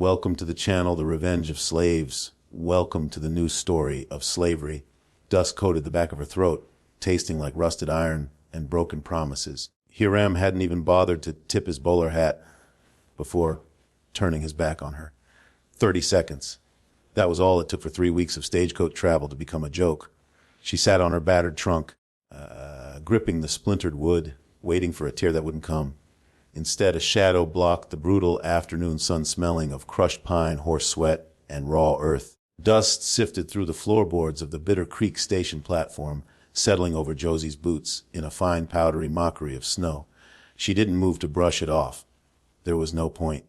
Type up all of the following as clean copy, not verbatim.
Welcome to the channel, The Revenge of Slaves. Welcome to the new story of slavery. Dust coated the back of her throat, tasting like rusted iron and broken promises. Hiram hadn't even bothered to tip his bowler hat before turning his back on her. 30 seconds. That was all it took for 3 weeks of stagecoach travel to become a joke. She sat on her battered trunk, gripping the splintered wood, waiting for a tear that wouldn't come. Instead, a shadow blocked the brutal afternoon sun, smelling of crushed pine, horse sweat, and raw earth. Dust sifted through the floorboards of the Bitter Creek station platform, settling over Josie's boots in a fine powdery mockery of snow. She didn't move to brush it off. There was no point.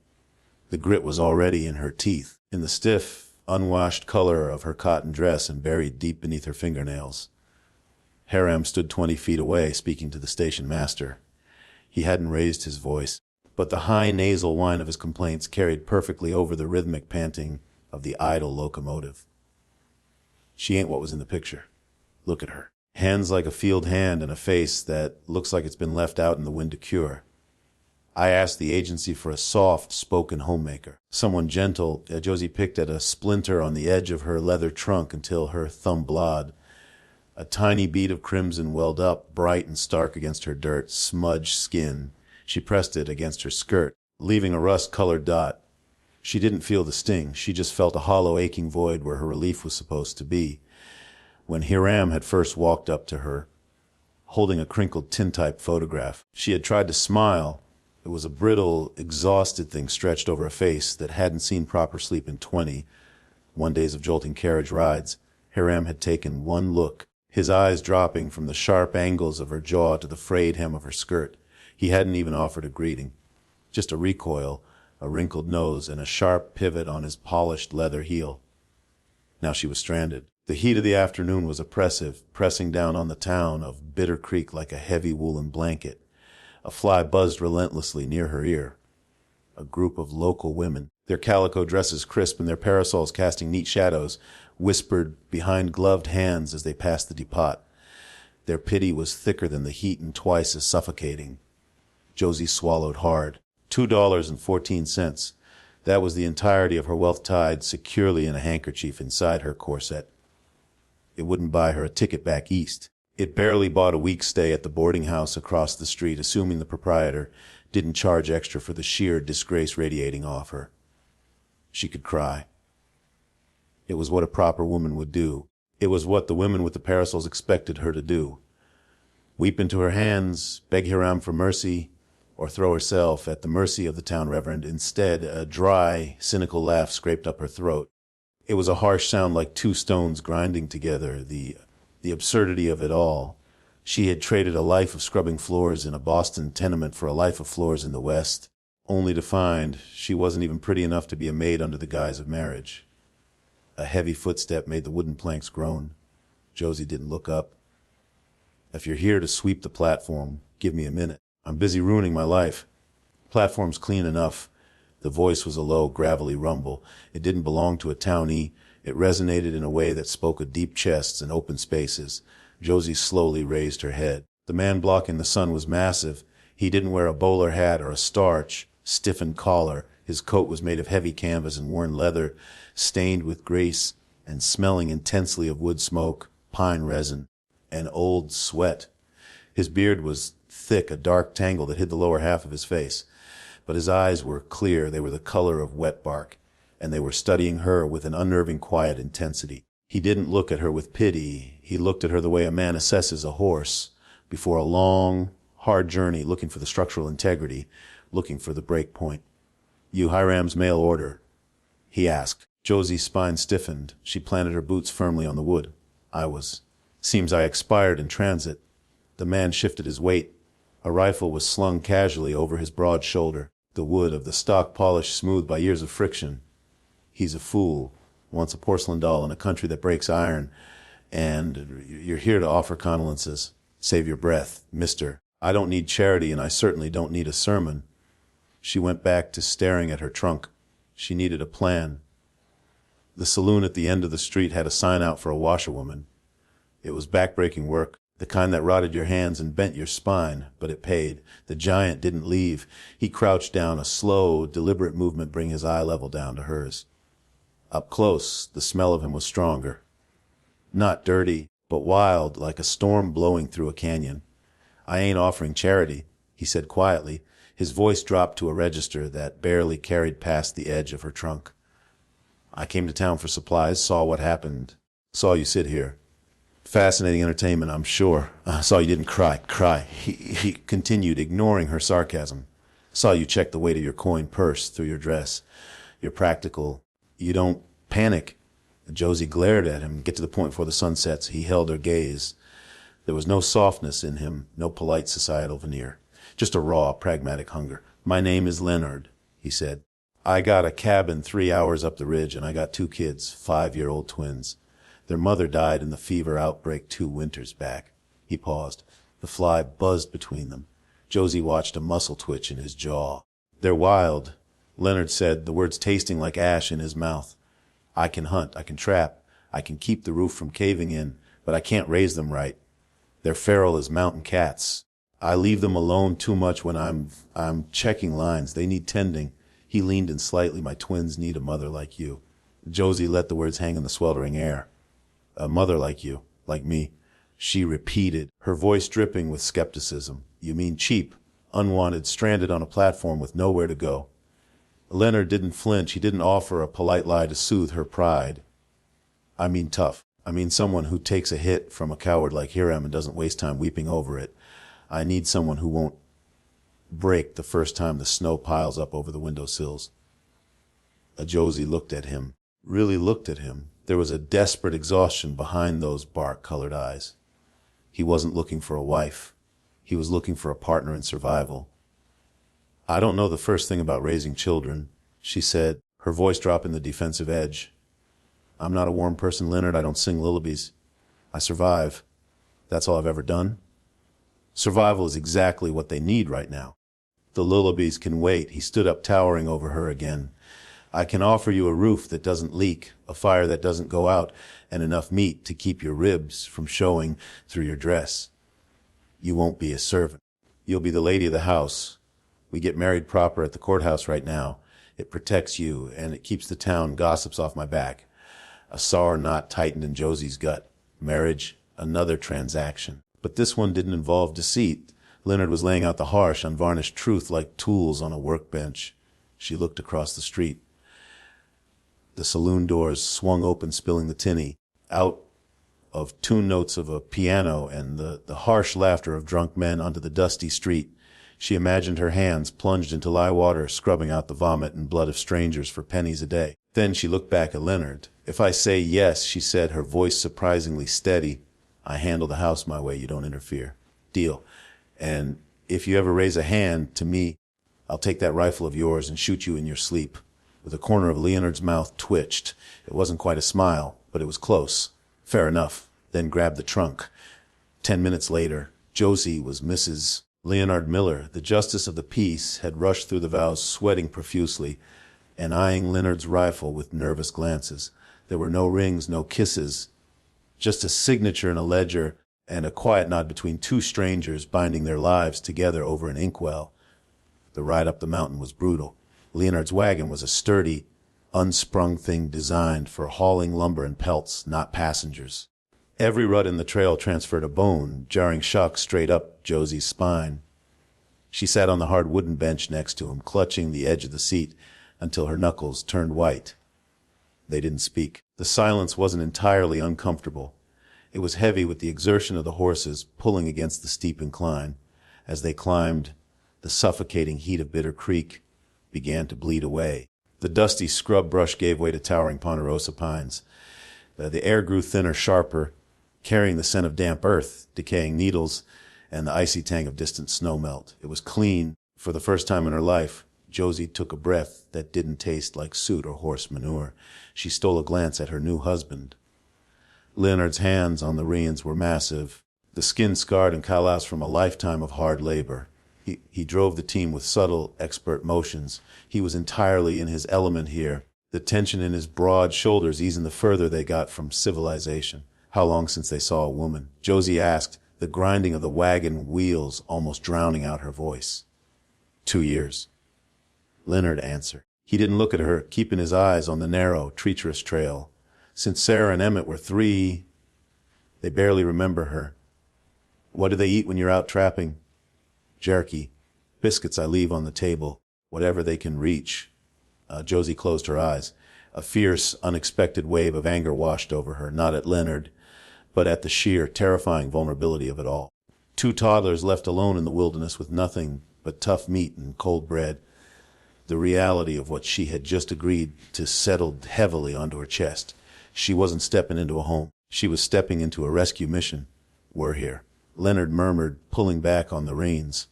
The grit was already in her teeth, in the stiff, unwashed color of her cotton dress and buried deep beneath her fingernails. Hiram stood 20 feet away, speaking to the station master. He hadn't raised his voice, but the high nasal whine of his complaints carried perfectly over the rhythmic panting of the idle locomotive. She ain't what was in the picture. Look at her. Hands like a field hand and a face that looks like it's been left out in the wind to cure. I asked the agency for a soft-spoken homemaker, someone gentle. Josie picked at a splinter on the edge of her leather trunk until her thumb blod. A tiny bead of crimson welled up, bright and stark against her dirt, smudged skin. She pressed it against her skirt, leaving a rust-colored dot. She didn't feel the sting. She just felt a hollow, aching void where her relief was supposed to be. When Hiram had first walked up to her, holding a crinkled tintype photograph, she had tried to smile. It was a brittle, exhausted thing stretched over a face that hadn't seen proper sleep in 21 days of jolting carriage rides. Hiram had taken one look, his eyes dropping from the sharp angles of her jaw to the frayed hem of her skirt. He hadn't even offered a greeting. Just a recoil, a wrinkled nose, and a sharp pivot on his polished leather heel. Now she was stranded. The heat of the afternoon was oppressive, pressing down on the town of Bitter Creek like a heavy woolen blanket. A fly buzzed relentlessly near her ear. A group of local women, their calico dresses crisp and their parasols casting neat shadows, whispered behind gloved hands as they passed the depot. Their pity was thicker than the heat and twice as suffocating. Josie swallowed hard. $2.14. That was the entirety of her wealth tied securely in a handkerchief inside her corset. It wouldn't buy her a ticket back east. It barely bought a week's stay at the boarding house across the street, assuming the proprietor didn't charge extra for the sheer disgrace radiating off her. She could cry. It was what a proper woman would do. It was what the women with the parasols expected her to do. Weep into her hands, beg Hiram for mercy, or throw herself at the mercy of the town reverend. Instead, a dry, cynical laugh scraped up her throat. It was a harsh sound like two stones grinding together, the absurdity of it all. She had traded a life of scrubbing floors in a Boston tenement for a life of floors in the West, only to find she wasn't even pretty enough to be a maid under the guise of marriage. A heavy footstep made the wooden planks groan. Josie didn't look up. If you're here to sweep the platform, give me a minute. I'm busy ruining my life. Platform's clean enough. The voice was a low, gravelly rumble. It didn't belong to a townie. It resonated in a way that spoke of deep chests and open spaces. Josie slowly raised her head. The man blocking the sun was massive. He didn't wear a bowler hat or a starch, stiffened collar. His coat was made of heavy canvas and worn leather, stained with grease and smelling intensely of wood smoke, pine resin, and old sweat. His beard was thick, a dark tangle that hid the lower half of his face. But his eyes were clear. They were the color of wet bark, and they were studying her with an unnerving, quiet intensity. He didn't look at her with pity. He looked at her the way a man assesses a horse before a long, hard journey, looking for the structural integrity, looking for the break point. "You Hiram's mail order?" he asked. Josie's spine stiffened. She planted her boots firmly on the wood. "I was. Seems I expired in transit." The man shifted his weight. A rifle was slung casually over his broad shoulder, the wood of the stock polished smooth by years of friction. "He's a fool. Wants a porcelain doll in a country that breaks iron. And you're here to offer condolences. Save your breath, mister. I don't need charity, and I certainly don't need a sermon." She went back to staring at her trunk. She needed a plan. The saloon at the end of the street had a sign out for a washerwoman. It was backbreaking work. The kind that rotted your hands and bent your spine, but it paid. The giant didn't leave. He crouched down, a slow, deliberate movement bringing his eye level down to hers. Up close, the smell of him was stronger. Not dirty, but wild, like a storm blowing through a canyon. I ain't offering charity, he said quietly. His voice dropped to a register that barely carried past the edge of her trunk. I came to town for supplies, saw what happened, saw you sit here. Fascinating entertainment, I'm sure. Saw you didn't cry. He continued, ignoring her sarcasm. Saw you check the weight of your coin purse through your dress. You're practical. You don't panic. Josie glared at him. Get to the point before the sun sets. He held her gaze. There was no softness in him, no polite societal veneer. Just a raw, pragmatic hunger. My name is Leonard, he said. I got a cabin 3 hours up the ridge, and I got 2 kids, 5-year-old twins. Their mother died in the fever outbreak 2 winters back. He paused. The fly buzzed between them. Josie watched a muscle twitch in his jaw. They're wild, Leonard said, the words tasting like ash in his mouth. I can hunt, I can trap, I can keep the roof from caving in, but I can't raise them right. They're feral as mountain cats. I leave them alone too much when I'm checking lines. They need tending. He leaned in slightly. My twins need a mother like you. Josie let the words hang in the sweltering air. A mother like you, like me. She repeated, her voice dripping with skepticism. You mean cheap, unwanted, stranded on a platform with nowhere to go. Leonard didn't flinch. He didn't offer a polite lie to soothe her pride. I mean tough. I mean someone who takes a hit from a coward like Hiram and doesn't waste time weeping over it. I need someone who won't break the first time the snow piles up over the windowsills. Josie looked at him, really looked at him. There was a desperate exhaustion behind those bark-colored eyes. He wasn't looking for a wife. He was looking for a partner in survival. I don't know the first thing about raising children, she said, her voice dropping the defensive edge. I'm not a warm person, Leonard. I don't sing lullabies. I survive. That's all I've ever done. Survival is exactly what they need right now. The lullabies can wait. He stood up, towering over her again. I can offer you a roof that doesn't leak, a fire that doesn't go out, and enough meat to keep your ribs from showing through your dress. You won't be a servant. You'll be the lady of the house. We get married proper at the courthouse right now. It protects you, and it keeps the town gossips off my back. A sour knot tightened in Josie's gut. Marriage, another transaction. But this one didn't involve deceit. Leonard was laying out the harsh, unvarnished truth like tools on a workbench. She looked across the street. The saloon doors swung open, spilling the tinny. Out of tune notes of a piano and the harsh laughter of drunk men onto the dusty street. She imagined her hands plunged into lye water, scrubbing out the vomit and blood of strangers for pennies a day. Then she looked back at Leonard. If I say yes, she said, her voice surprisingly steady, I handle the house my way, you don't interfere. Deal. And if you ever raise a hand to me, I'll take that rifle of yours and shoot you in your sleep. The corner of Leonard's mouth twitched. It wasn't quite a smile, but it was close. Fair enough. Then grabbed the trunk. 10 minutes later, Josie was Mrs. Leonard Miller. The justice of the peace had rushed through the vows, sweating profusely, and eyeing Leonard's rifle with nervous glances. There were no rings, no kisses, just a signature in a ledger and a quiet nod between 2 strangers binding their lives together over an inkwell. The ride up the mountain was brutal. Leonard's wagon was a sturdy, unsprung thing designed for hauling lumber and pelts, not passengers. Every rut in the trail transferred a bone, jarring shock straight up Josie's spine. She sat on the hard wooden bench next to him, clutching the edge of the seat until her knuckles turned white. They didn't speak. The silence wasn't entirely uncomfortable. It was heavy with the exertion of the horses pulling against the steep incline. As they climbed, the suffocating heat of Bitter Creek began to bleed away. The dusty scrub brush gave way to towering ponderosa pines. The air grew thinner, sharper, carrying the scent of damp earth, decaying needles, and the icy tang of distant snowmelt. It was clean. For the first time in her life, Josie took a breath that didn't taste like soot or horse manure. She stole a glance at her new husband. Leonard's hands on the reins were massive, the skin scarred and calloused from a lifetime of hard labor. He drove the team with subtle, expert motions. He was entirely in his element here, the tension in his broad shoulders easing the further they got from civilization. How long since they saw a woman? Josie asked, the grinding of the wagon wheels almost drowning out her voice. 2 years. Leonard answered. He didn't look at her, keeping his eyes on the narrow, treacherous trail. Since Sarah and Emmett were 3, they barely remember her. What do they eat when you're out trapping? Jerky. Biscuits I leave on the table. Whatever they can reach. Josie closed her eyes. A fierce, unexpected wave of anger washed over her, not at Leonard, but at the sheer, terrifying vulnerability of it all. 2 toddlers left alone in the wilderness with nothing but tough meat and cold bread. The reality of what she had just agreed to settled heavily onto her chest. She wasn't stepping into a home. She was stepping into a rescue mission. We're here. Leonard murmured, pulling back on the reins.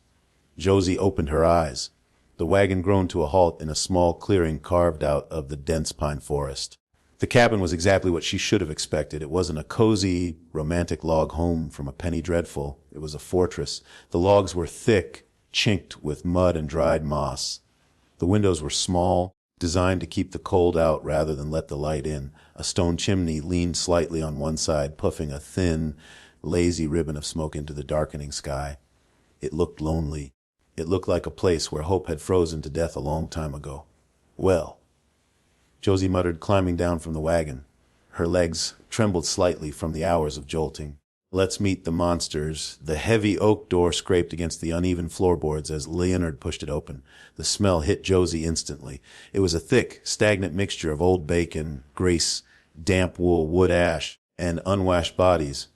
Josie opened her eyes. The wagon groaned to a halt in a small clearing carved out of the dense pine forest. The cabin was exactly what she should have expected. It wasn't a cozy, romantic log home from a penny dreadful. It was a fortress. The logs were thick, chinked with mud and dried moss. The windows were small, designed to keep the cold out rather than let the light in. A stone chimney leaned slightly on one side, puffing a thin, lazy ribbon of smoke into the darkening sky. It looked lonely. It looked like a place where hope had frozen to death a long time ago. Well, Josie muttered, climbing down from the wagon. Her legs trembled slightly from the hours of jolting. Let's meet the monsters. The heavy oak door scraped against the uneven floorboards as Leonard pushed it open. The smell hit Josie instantly. It was a thick, stagnant mixture of old bacon, grease, damp wool, wood ash, and unwashed bodies.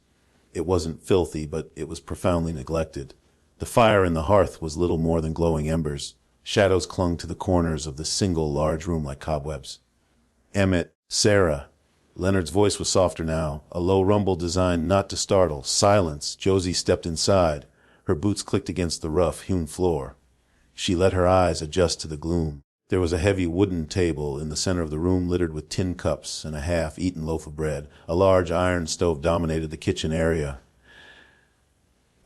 It wasn't filthy, but it was profoundly neglected. The fire in the hearth was little more than glowing embers. Shadows clung to the corners of the single large room like cobwebs. Emmett, Sarah. Leonard's voice was softer now, a low rumble designed not to startle. Silence. Josie stepped inside. Her boots clicked against the rough-hewn floor. She let her eyes adjust to the gloom. There was a heavy wooden table in the center of the room littered with tin cups and a half-eaten loaf of bread. A large iron stove dominated the kitchen area.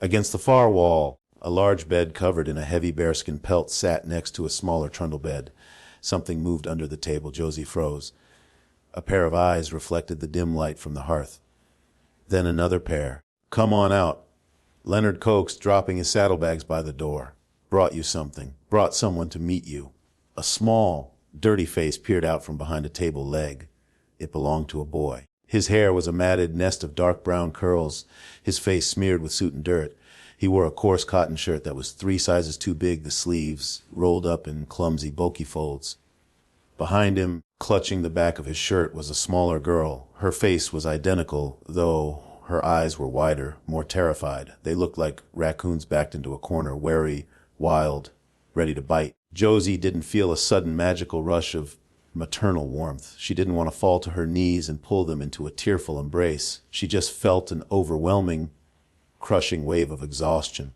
Against the far wall, a large bed covered in a heavy bearskin pelt sat next to a smaller trundle bed. Something moved under the table. Josie froze. A pair of eyes reflected the dim light from the hearth. Then another pair. Come on out. Leonard coaxed, dropping his saddlebags by the door. Brought you something. Brought someone to meet you. A small, dirty face peered out from behind a table leg. It belonged to a boy. His hair was a matted nest of dark brown curls, his face smeared with soot and dirt. He wore a coarse cotton shirt that was 3 sizes too big, the sleeves rolled up in clumsy, bulky folds. Behind him, clutching the back of his shirt, was a smaller girl. Her face was identical, though her eyes were wider, more terrified. They looked like raccoons backed into a corner, wary, wild, ready to bite. Josie didn't feel a sudden magical rush of maternal warmth. She didn't want to fall to her knees and pull them into a tearful embrace. She just felt an overwhelming, crushing wave of exhaustion.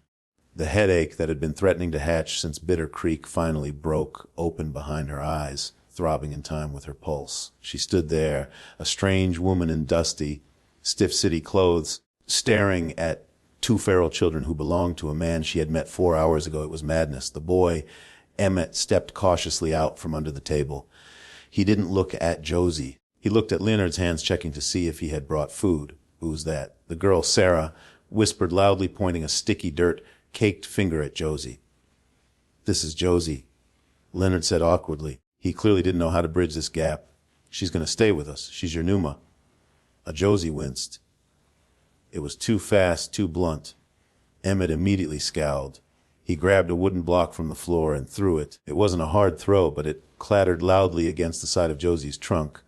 The headache that had been threatening to hatch since Bitter Creek finally broke open behind her eyes, throbbing in time with her pulse. She stood there, a strange woman in dusty, stiff city clothes, staring at 2 feral children who belonged to a man she had met 4 hours ago. It was madness. The boy, Emmett, stepped cautiously out from under the table. He didn't look at Josie. He looked at Leonard's hands, checking to see if he had brought food. Who's that? The girl, Sarah, whispered loudly, pointing a sticky, dirt-caked finger at Josie. This is Josie, Leonard said awkwardly. He clearly didn't know how to bridge this gap. She's going to stay with us. She's your Numa. Josie winced. It was too fast, too blunt. Emmett immediately scowled. He grabbed a wooden block from the floor and threw it. It wasn't a hard throw, but it clattered loudly against the side of Josie's trunk,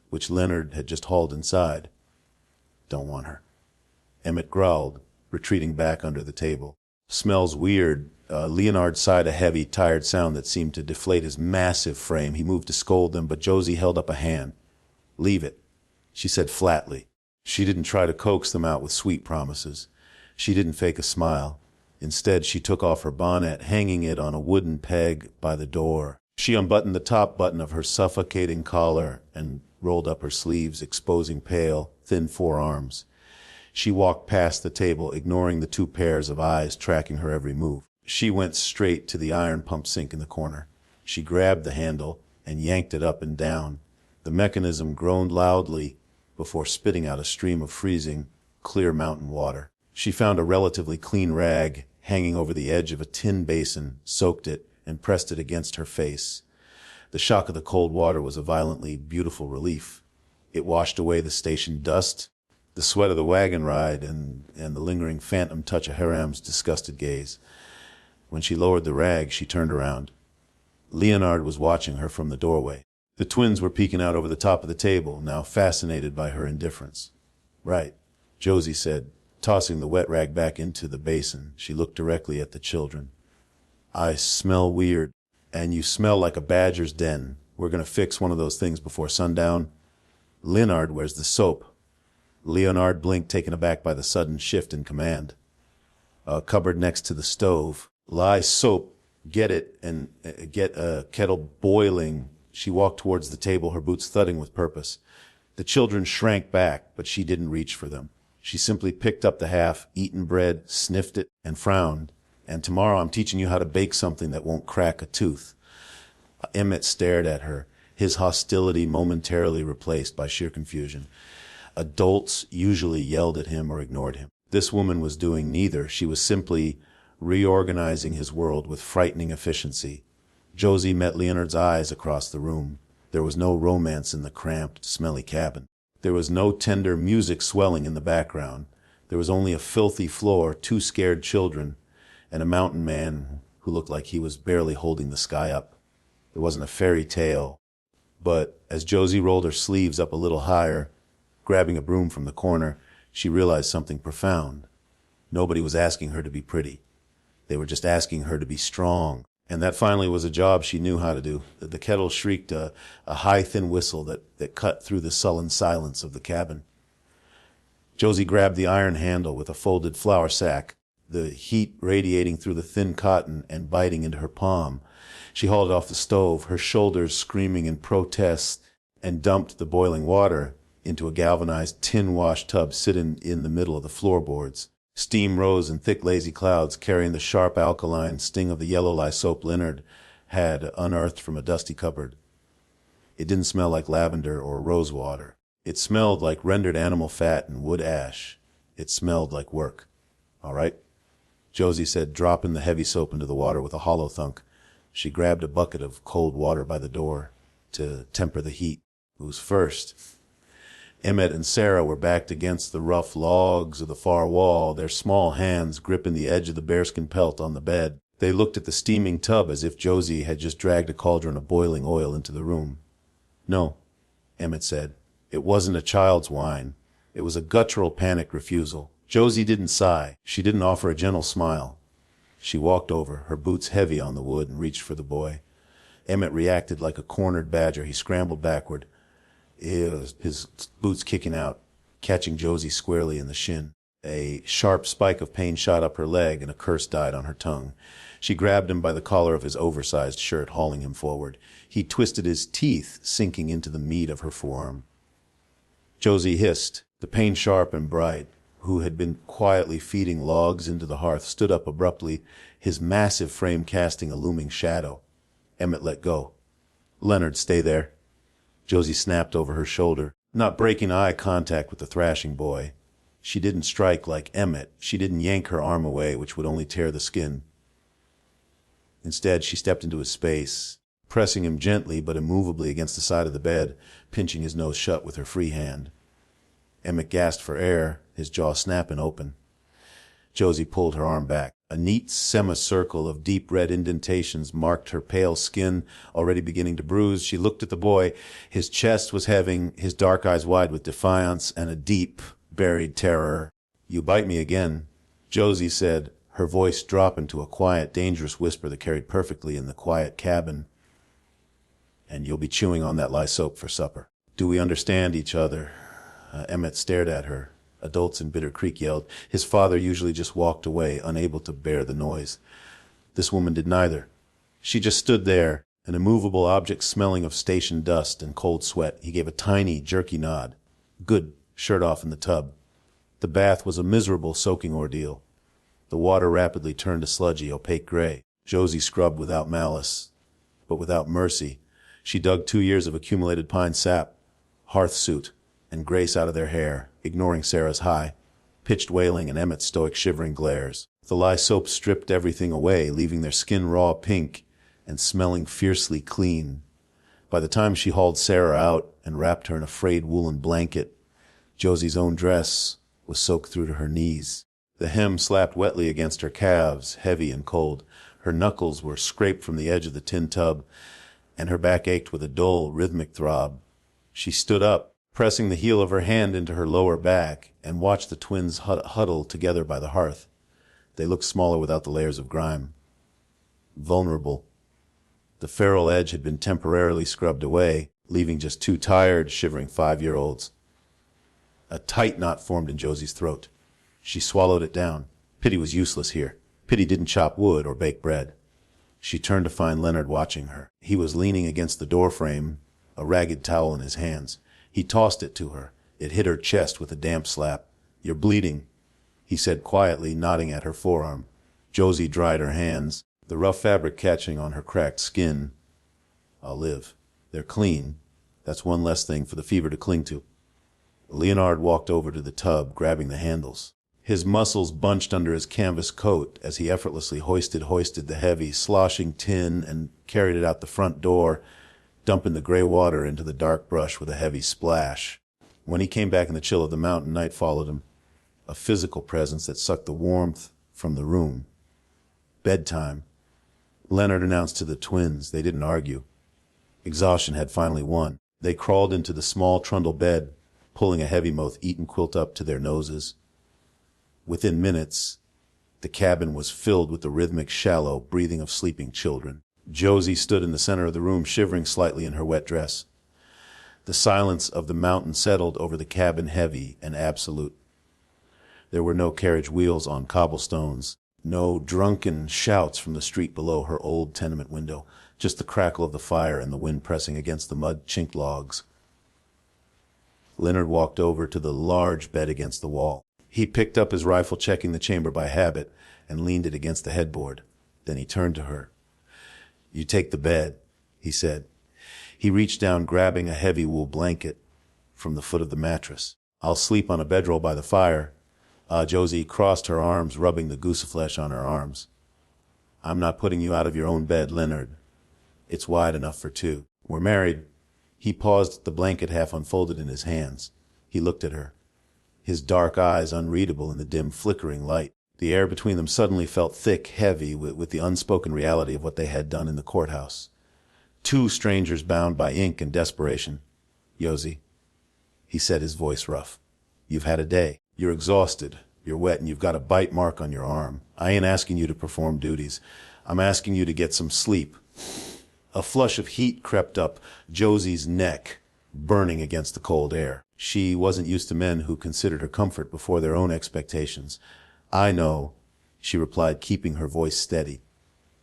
which Leonard had just hauled inside. Don't want her. Emmett growled, retreating back under the table. Smells weird. Leonard sighed a heavy, tired sound that seemed to deflate his massive frame. He moved to scold them, but Josie held up a hand. Leave it, she said flatly. She didn't try to coax them out with sweet promises. She didn't fake a smile. Instead, she took off her bonnet, hanging it on a wooden peg by the door. She unbuttoned the top button of her suffocating collar and rolled up her sleeves, exposing pale, thin forearms. She walked past the table, ignoring the 2 pairs of eyes tracking her every move. She went straight to the iron pump sink in the corner. She grabbed the handle and yanked it up and down. The mechanism groaned loudly before spitting out a stream of freezing, clear mountain water. She found a relatively clean rag hanging over the edge of a tin basin, soaked it, and pressed it against her face. The shock of the cold water was a violently beautiful relief. It washed away the station dust, the sweat of the wagon ride, and the lingering phantom touch of Hiram's disgusted gaze. When she lowered the rag, she turned around. Leonard was watching her from the doorway. The twins were peeking out over the top of the table, now fascinated by her indifference. "Right," Josie said, tossing the wet rag back into the basin. She looked directly at the children. "I smell weird, and you smell like a badger's den. We're going to fix one of those things before sundown." "Leonard, where's the soap?" Leonard blinked, taken aback by the sudden shift in command. "A cupboard next to the stove. Lye soap. Get it, and get a kettle boiling." She walked towards the table, her boots thudding with purpose. The children shrank back, but she didn't reach for them. She simply picked up the half-eaten bread, sniffed it, and frowned. "And tomorrow I'm teaching you how to bake something that won't crack a tooth." Emmett stared at her, his hostility momentarily replaced by sheer confusion. Adults usually yelled at him or ignored him. This woman was doing neither. She was simply reorganizing his world with frightening efficiency. Josie met Leonard's eyes across the room. There was no romance in the cramped, smelly cabin. There was no tender music swelling in the background. There was only a filthy floor, 2 scared children, and a mountain man who looked like he was barely holding the sky up. It wasn't a fairy tale, but as Josie rolled her sleeves up a little higher, grabbing a broom from the corner, she realized something profound. Nobody was asking her to be pretty. They were just asking her to be strong. And that finally was a job she knew how to do. The kettle shrieked a high, thin whistle that cut through the sullen silence of the cabin. Josie grabbed the iron handle with a folded flour sack, the heat radiating through the thin cotton and biting into her palm. She hauled it off the stove, her shoulders screaming in protest, and dumped the boiling water into a galvanized tin-wash tub sitting in the middle of the floorboards. Steam rose in thick, lazy clouds, carrying the sharp alkaline sting of the yellow lye soap Leonard had unearthed from a dusty cupboard. It didn't smell like lavender or rose water. It smelled like rendered animal fat and wood ash. It smelled like work. "All right," Josie said, dropping the heavy soap into the water with a hollow thunk. She grabbed a bucket of cold water by the door to temper the heat. Who's first? Emmett and Sarah were backed against the rough logs of the far wall, their small hands gripping the edge of the bearskin pelt on the bed. They looked at the steaming tub as if Josie had just dragged a cauldron of boiling oil into the room. "No," Emmett said. It wasn't a child's whine. It was a guttural, panicked refusal. Josie didn't sigh. She didn't offer a gentle smile. She walked over, her boots heavy on the wood, and reached for the boy. Emmett reacted like a cornered badger. He scrambled backward, his boots kicking out, catching Josie squarely in the shin. A sharp spike of pain shot up her leg, and a curse died on her tongue. She grabbed him by the collar of his oversized shirt, hauling him forward. He twisted his teeth, sinking into the meat of her forearm. Josie hissed. The pain sharp and bright, who had been quietly feeding logs into the hearth, stood up abruptly, his massive frame casting a looming shadow. Emmett let go. "Leonard, stay there." Josie snapped over her shoulder, not breaking eye contact with the thrashing boy. She didn't strike like Emmett. She didn't yank her arm away, which would only tear the skin. Instead, she stepped into his space, pressing him gently but immovably against the side of the bed, pinching his nose shut with her free hand. Emmett gasped for air, his jaw snapping open. Josie pulled her arm back. A neat semicircle of deep red indentations marked her pale skin, already beginning to bruise. She looked at the boy. His chest was heaving, his dark eyes wide with defiance and a deep, buried terror. "You bite me again," Josie said, her voice dropping to a quiet, dangerous whisper that carried perfectly in the quiet cabin. "And you'll be chewing on that lye soap for supper." "Do we understand each other?" Emmett stared at her. Adults in Bitter Creek yelled. His father usually just walked away, unable to bear the noise. This woman did neither. She just stood there, an immovable object smelling of station dust and cold sweat. He gave a tiny, jerky nod. "Good. Shirt off in the tub." The bath was a miserable, soaking ordeal. The water rapidly turned a sludgy, opaque gray. Josie scrubbed without malice, but without mercy. She dug 2 years of accumulated pine sap, hearth soot, and grace out of their hair, ignoring Sarah's high. pitched wailing and Emmett's stoic shivering glares. The lye soap stripped everything away, leaving their skin raw pink and smelling fiercely clean. By the time she hauled Sarah out and wrapped her in a frayed woolen blanket, Josie's own dress was soaked through to her knees. The hem slapped wetly against her calves, heavy and cold. Her knuckles were scraped from the edge of the tin tub, and her back ached with a dull, rhythmic throb. She stood up, pressing the heel of her hand into her lower back, and watched the twins huddle together by the hearth. They looked smaller without the layers of grime. Vulnerable. The feral edge had been temporarily scrubbed away, leaving just two tired, shivering 5-year-olds. A tight knot formed in Josie's throat. She swallowed it down. Pity was useless here. Pity didn't chop wood or bake bread. She turned to find Leonard watching her. He was leaning against the doorframe, a ragged towel in his hands. He tossed it to her. It hit her chest with a damp slap. "You're bleeding," he said quietly, nodding at her forearm. Josie dried her hands, the rough fabric catching on her cracked skin. "I'll live. They're clean. That's one less thing for the fever to cling to." Leonard walked over to the tub, grabbing the handles. His muscles bunched under his canvas coat as he effortlessly hoisted the heavy, sloshing tin and carried it out the front door, dumping the gray water into the dark brush with a heavy splash. When he came back in the chill of the mountain, night followed him, a physical presence that sucked the warmth from the room. Bedtime. Leonard announced to the twins. They didn't argue. Exhaustion had finally won. They crawled into the small trundle bed, pulling a heavy moth-eaten quilt up to their noses. Within minutes, the cabin was filled with the rhythmic, shallow breathing of sleeping children. Josie stood in the center of the room, shivering slightly in her wet dress. The silence of the mountain settled over the cabin, heavy and absolute. There were no carriage wheels on cobblestones, no drunken shouts from the street below her old tenement window, just the crackle of the fire and the wind pressing against the mud-chinked logs. Leonard walked over to the large bed against the wall. He picked up his rifle, checking the chamber by habit, and leaned it against the headboard. Then he turned to her. "You take the bed," he said. He reached down, grabbing a heavy wool blanket from the foot of the mattress. "I'll sleep on a bedroll by the fire." Josie crossed her arms, rubbing the gooseflesh on her arms. "I'm not putting you out of your own bed, Leonard. It's wide enough for two. We're married." He paused, the blanket half unfolded in his hands. He looked at her, his dark eyes unreadable in the dim, flickering light. The air between them suddenly felt thick, heavy, with the unspoken reality of what they had done in the courthouse. Two strangers bound by ink and desperation. "Josie," he said, his voice rough, "you've had a day. You're exhausted, you're wet, and you've got a bite mark on your arm. I ain't asking you to perform duties. I'm asking you to get some sleep." A flush of heat crept up Josie's neck, burning against the cold air. She wasn't used to men who considered her comfort before their own expectations. "I know," she replied, keeping her voice steady.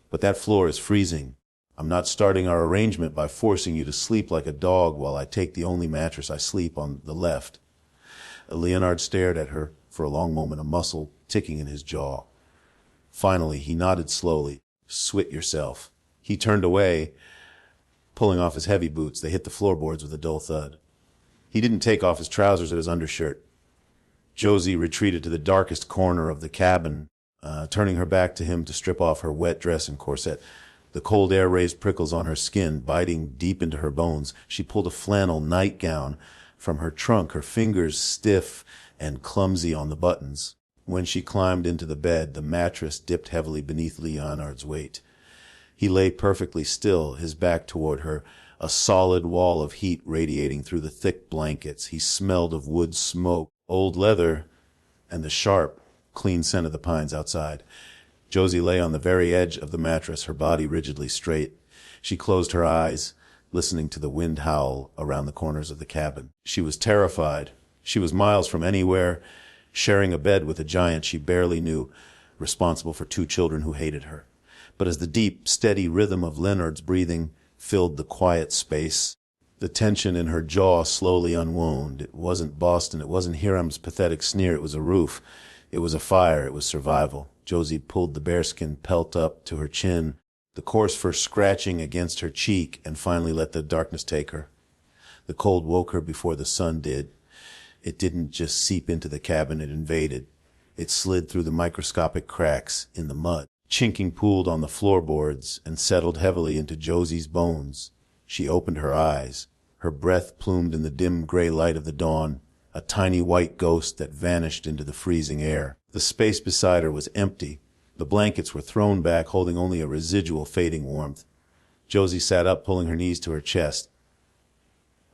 "But that floor is freezing. I'm not starting our arrangement by forcing you to sleep like a dog while I take the only mattress I sleep on the left." Leonard stared at her for a long moment, a muscle ticking in his jaw. Finally, he nodded slowly. "Swit yourself." He turned away, pulling off his heavy boots. They hit the floorboards with a dull thud. He didn't take off his trousers or his undershirt. Josie retreated to the darkest corner of the cabin, turning her back to him to strip off her wet dress and corset. The cold air raised prickles on her skin, biting deep into her bones. She pulled a flannel nightgown from her trunk, her fingers stiff and clumsy on the buttons. When she climbed into the bed, the mattress dipped heavily beneath Leonard's weight. He lay perfectly still, his back toward her, a solid wall of heat radiating through the thick blankets. He smelled of wood smoke, old leather, and the sharp, clean scent of the pines outside. Josie lay on the very edge of the mattress, her body rigidly straight. She closed her eyes, listening to the wind howl around the corners of the cabin. She was terrified. She was miles from anywhere, sharing a bed with a giant she barely knew, responsible for two children who hated her. But as the deep, steady rhythm of Leonard's breathing filled the quiet space, the tension in her jaw slowly unwound. It wasn't Boston, it wasn't Hiram's pathetic sneer, it was a roof. It was a fire, it was survival. Josie pulled the bearskin pelt up to her chin, the coarse fur scratching against her cheek, and finally let the darkness take her. The cold woke her before the sun did. It didn't just seep into the cabin it invaded. It slid through the microscopic cracks in the mud. Chinking pooled on the floorboards and settled heavily into Josie's bones. She opened her eyes, her breath plumed in the dim gray light of the dawn, a tiny white ghost that vanished into the freezing air. The space beside her was empty. The blankets were thrown back, holding only a residual fading warmth. Josie sat up, pulling her knees to her chest.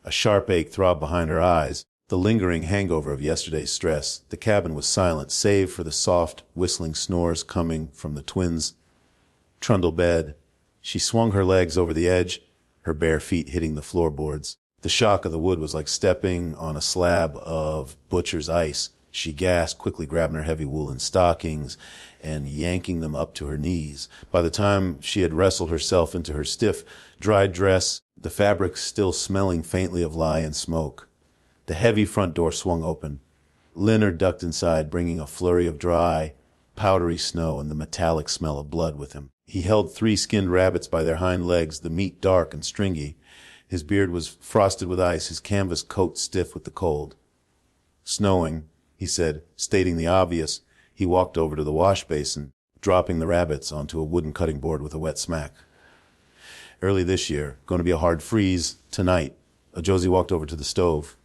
A sharp ache throbbed behind her eyes, the lingering hangover of yesterday's stress. The cabin was silent, save for the soft, whistling snores coming from the twins' trundle bed. She swung her legs over the edge, her bare feet hitting the floorboards. The shock of the wood was like stepping on a slab of butcher's ice. She gasped, quickly grabbing her heavy woolen stockings and yanking them up to her knees. By the time she had wrestled herself into her stiff, dried dress, the fabric still smelling faintly of lye and smoke. The heavy front door swung open. Leonard ducked inside, bringing a flurry of dry, powdery snow and the metallic smell of blood with him. He held 3 skinned rabbits by their hind legs, the meat dark and stringy. His beard was frosted with ice, his canvas coat stiff with the cold. "Snowing," he said, stating the obvious. He walked over to the wash basin, dropping the rabbits onto a wooden cutting board with a wet smack. "Early this year. Going to be a hard freeze tonight." Josie walked over to the stove.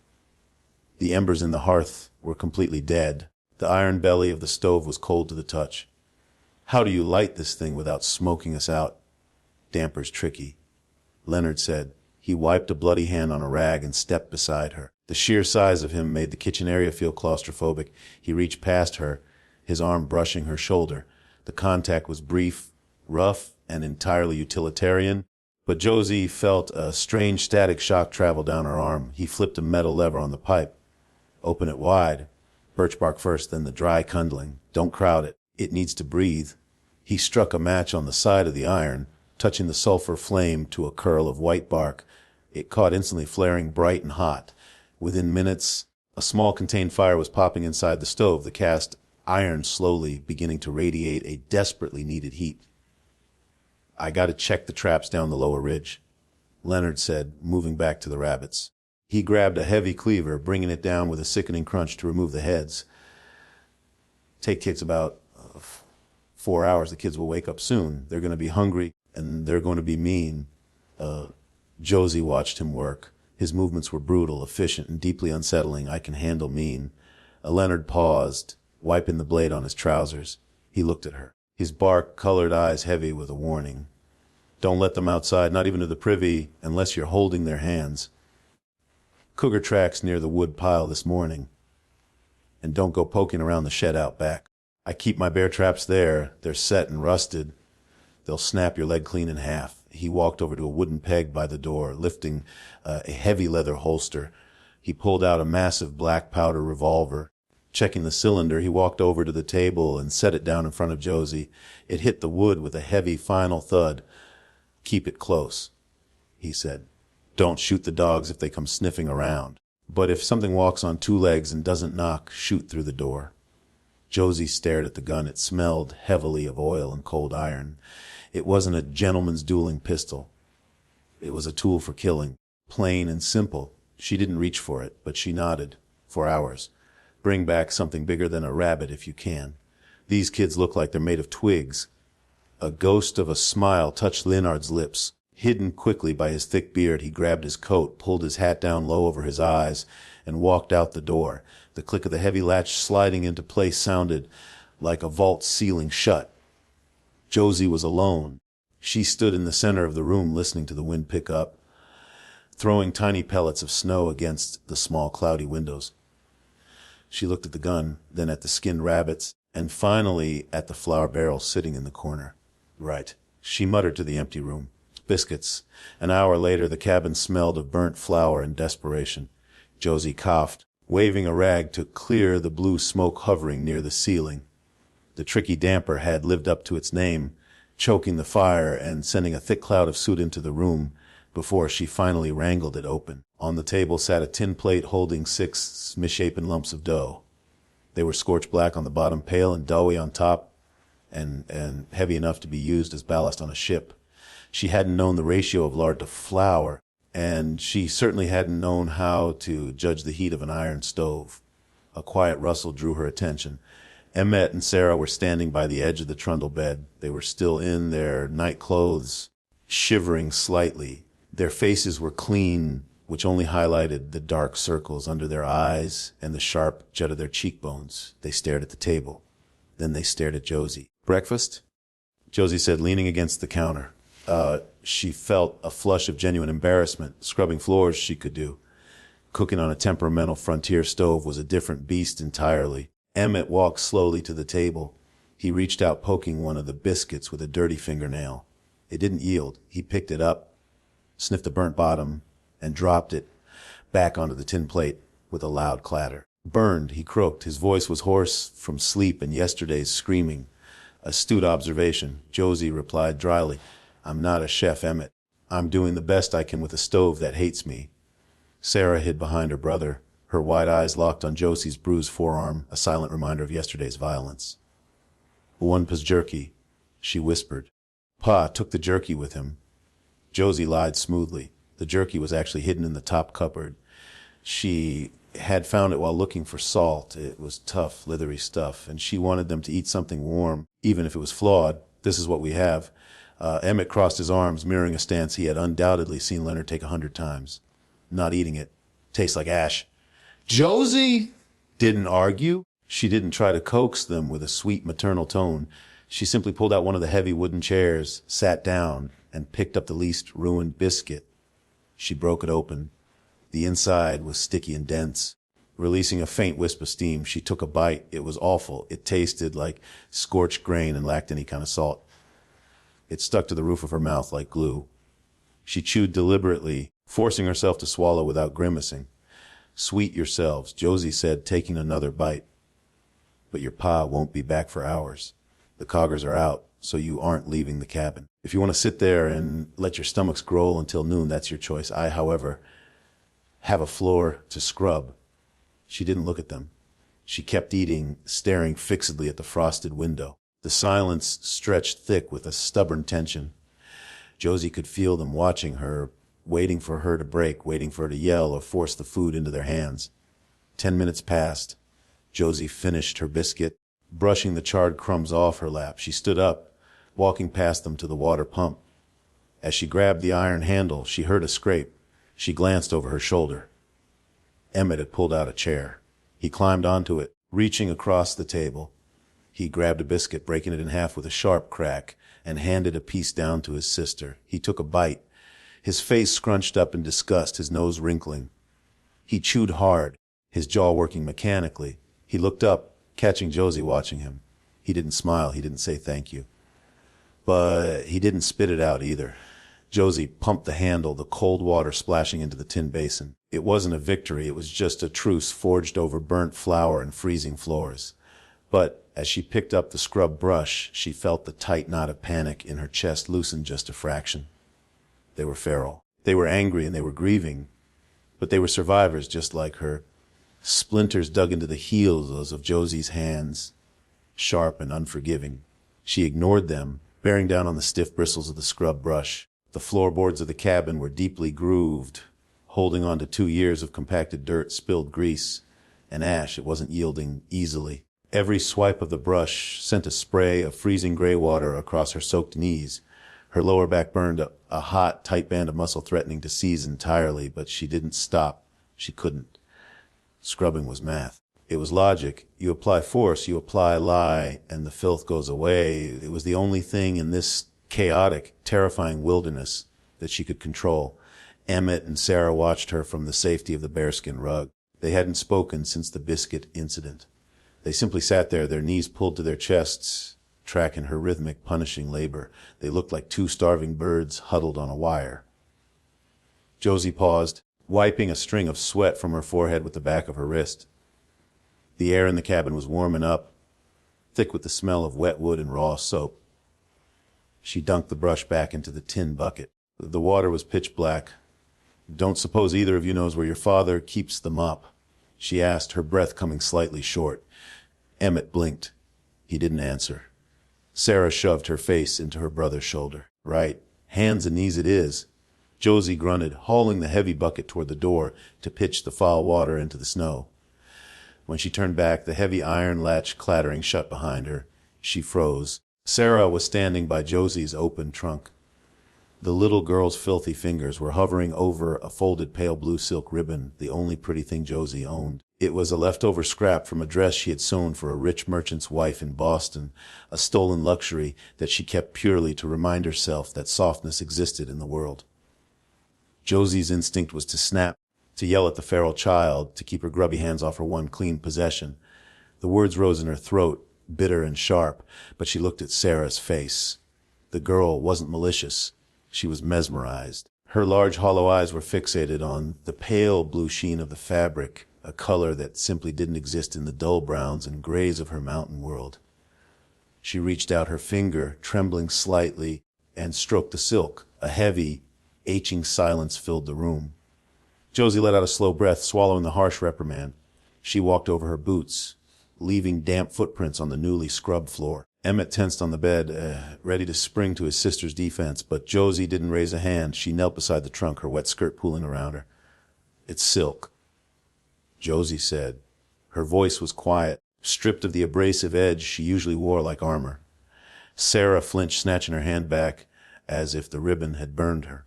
The embers in the hearth were completely dead. The iron belly of the stove was cold to the touch. "How do you light this thing without smoking us out?" "Damper's tricky," Leonard said. He wiped a bloody hand on a rag and stepped beside her. The sheer size of him made the kitchen area feel claustrophobic. He reached past her, his arm brushing her shoulder. The contact was brief, rough, and entirely utilitarian, but Josie felt a strange static shock travel down her arm. He flipped a metal lever on the pipe. "Open it wide. Birch bark first, then the dry kindling. Don't crowd it. It needs to breathe." He struck a match on the side of the iron, touching the sulfur flame to a curl of white bark. It caught instantly, flaring bright and hot. Within minutes, a small contained fire was popping inside the stove, the cast iron slowly beginning to radiate a desperately needed heat. "I got to check the traps down the lower ridge," Leonard said, moving back to the rabbits. He grabbed a heavy cleaver, bringing it down with a sickening crunch to remove the heads. "Take kids about 4 hours. The kids will wake up soon. They're going to be hungry, and they're going to be mean." Josie watched him work. His movements were brutal, efficient, and deeply unsettling. "I can handle mean." Leonard paused, wiping the blade on his trousers. He looked at her, his bark-colored eyes heavy with a warning. "Don't let them outside, not even to the privy, unless you're holding their hands. Cougar tracks near the wood pile this morning. And don't go poking around the shed out back. I keep my bear traps there. They're set and rusted. They'll snap your leg clean in half." He walked over to a wooden peg by the door, lifting a heavy leather holster. He pulled out a massive black powder revolver. Checking the cylinder, he walked over to the table and set it down in front of Josie. It hit the wood with a heavy final thud. "Keep it close," he said. "Don't shoot the dogs if they come sniffing around. But if something walks on 2 legs and doesn't knock, shoot through the door." Josie stared at the gun. It smelled heavily of oil and cold iron. It wasn't a gentleman's dueling pistol. It was a tool for killing, plain and simple. She didn't reach for it, but she nodded. "For hours. Bring back something bigger than a rabbit if you can. These kids look like they're made of twigs." A ghost of a smile touched Leonard's lips. Hidden quickly by his thick beard, he grabbed his coat, pulled his hat down low over his eyes, and walked out the door. The click of the heavy latch sliding into place sounded like a vault ceiling shut. Josie was alone. She stood in the center of the room, listening to the wind pick up, throwing tiny pellets of snow against the small, cloudy windows. She looked at the gun, then at the skinned rabbits, and finally at the flour barrel sitting in the corner. "Right," she muttered to the empty room. "Biscuits." An hour later, the cabin smelled of burnt flour and desperation. Josie coughed, waving a rag to clear the blue smoke hovering near the ceiling. The tricky damper had lived up to its name, choking the fire and sending a thick cloud of soot into the room before she finally wrangled it open. On the table sat a tin plate holding 6 misshapen lumps of dough. They were scorched black on the bottom, pale and doughy on top, and heavy enough to be used as ballast on a ship. She hadn't known the ratio of lard to flour. and she certainly hadn't known how to judge the heat of an iron stove. A quiet rustle drew her attention. Emmett and Sarah were standing by the edge of the trundle bed. They were still in their night clothes, shivering slightly. Their faces were clean, which only highlighted the dark circles under their eyes and the sharp jut of their cheekbones. They stared at the table. Then they stared at Josie. "Breakfast?" Josie said, leaning against the counter. She felt a flush of genuine embarrassment. Scrubbing floors she could do. Cooking on a temperamental frontier stove was a different beast entirely. Emmett walked slowly to the table. He reached out, poking one of the biscuits with a dirty fingernail. It didn't yield. He picked it up, sniffed the burnt bottom, and dropped it back onto the tin plate with a loud clatter. "Burned," he croaked. His voice was hoarse from sleep and yesterday's screaming. Astute observation. Josie replied dryly, "I'm not a chef, Emmett. I'm doing the best I can with a stove that hates me." Sarah hid behind her brother, her wide eyes locked on Josie's bruised forearm, a silent reminder of yesterday's violence. "One pa's jerky," she whispered. "Pa took the jerky with him." Josie lied smoothly. The jerky was actually hidden in the top cupboard. She had found it while looking for salt. It was tough, leathery stuff, and she wanted them to eat something warm, even if it was flawed. "This is what we have." Emmett crossed his arms, mirroring a stance he had undoubtedly seen Leonard take 100 times. "Not eating it. Tastes like ash." Josie didn't argue. She didn't try to coax them with a sweet maternal tone. She simply pulled out one of the heavy wooden chairs, sat down, and picked up the least ruined biscuit. She broke it open. The inside was sticky and dense. Releasing a faint wisp of steam, she took a bite. It was awful. It tasted like scorched grain and lacked any kind of salt. It stuck to the roof of her mouth like glue. She chewed deliberately, forcing herself to swallow without grimacing. "Sweet yourselves," Josie said, taking another bite. "But your pa won't be back for hours. The coggers are out, so you aren't leaving the cabin. If you want to sit there and let your stomachs growl until noon, that's your choice. I, however, have a floor to scrub." She didn't look at them. She kept eating, staring fixedly at the frosted window. The silence stretched thick with a stubborn tension. Josie could feel them watching her, waiting for her to break, waiting for her to yell or force the food into their hands. 10 minutes passed. Josie finished her biscuit, brushing the charred crumbs off her lap. She stood up, walking past them to the water pump. As she grabbed the iron handle, she heard a scrape. She glanced over her shoulder. Emmett had pulled out a chair. He climbed onto it, reaching across the table. He grabbed a biscuit, breaking it in half with a sharp crack, and handed a piece down to his sister. He took a bite, his face scrunched up in disgust, his nose wrinkling. He chewed hard, his jaw working mechanically. He looked up, catching Josie watching him. He didn't smile. He didn't say thank you. But he didn't spit it out either. Josie pumped the handle, the cold water splashing into the tin basin. It wasn't a victory. It was just a truce forged over burnt flour and freezing floors. But as she picked up the scrub brush, she felt the tight knot of panic in her chest loosen just a fraction. They were feral. They were angry and they were grieving, but they were survivors just like her. Splinters dug into the heels of Josie's hands, sharp and unforgiving. She ignored them, bearing down on the stiff bristles of the scrub brush. The floorboards of the cabin were deeply grooved, holding on to 2 years of compacted dirt, spilled grease, and ash. It wasn't yielding easily. Every swipe of the brush sent a spray of freezing gray water across her soaked knees. Her lower back burned, a hot, tight band of muscle threatening to seize entirely, but she didn't stop. She couldn't. Scrubbing was math. It was logic. You apply force, you apply lie, and the filth goes away. It was the only thing in this chaotic, terrifying wilderness that she could control. Emmett and Sarah watched her from the safety of the bearskin rug. They hadn't spoken since the biscuit incident. They simply sat there, their knees pulled to their chests, tracking her rhythmic, punishing labor. They looked like 2 starving birds huddled on a wire. Josie paused, wiping a string of sweat from her forehead with the back of her wrist. The air in the cabin was warming up, thick with the smell of wet wood and raw soap. She dunked the brush back into the tin bucket. The water was pitch black. "Don't suppose either of you knows where your father keeps them up?" she asked, her breath coming slightly short. Emmett blinked. He didn't answer. Sarah shoved her face into her brother's shoulder. "Right. Hands and knees it is." Josie grunted, hauling the heavy bucket toward the door to pitch the foul water into the snow. When she turned back, the heavy iron latch clattering shut behind her. She froze. Sarah was standing by Josie's open trunk. The little girl's filthy fingers were hovering over a folded pale blue silk ribbon, the only pretty thing Josie owned. It was a leftover scrap from a dress she had sewn for a rich merchant's wife in Boston, a stolen luxury that she kept purely to remind herself that softness existed in the world. Josie's instinct was to snap, to yell at the feral child, to keep her grubby hands off her one clean possession. The words rose in her throat, bitter and sharp, but she looked at Sarah's face. The girl wasn't malicious. She was mesmerized. Her large hollow eyes were fixated on the pale blue sheen of the fabric, a color that simply didn't exist in the dull browns and grays of her mountain world. She reached out her finger, trembling slightly, and stroked the silk. A heavy, aching silence filled the room. Josie let out a slow breath, swallowing the harsh reprimand. She walked over her boots, leaving damp footprints on the newly scrubbed floor. Emmett tensed on the bed, ready to spring to his sister's defense, but Josie didn't raise a hand. She knelt beside the trunk, her wet skirt pooling around her. "It's silk," Josie said. Her voice was quiet, stripped of the abrasive edge she usually wore like armor. Sarah flinched, snatching her hand back, as if the ribbon had burned her.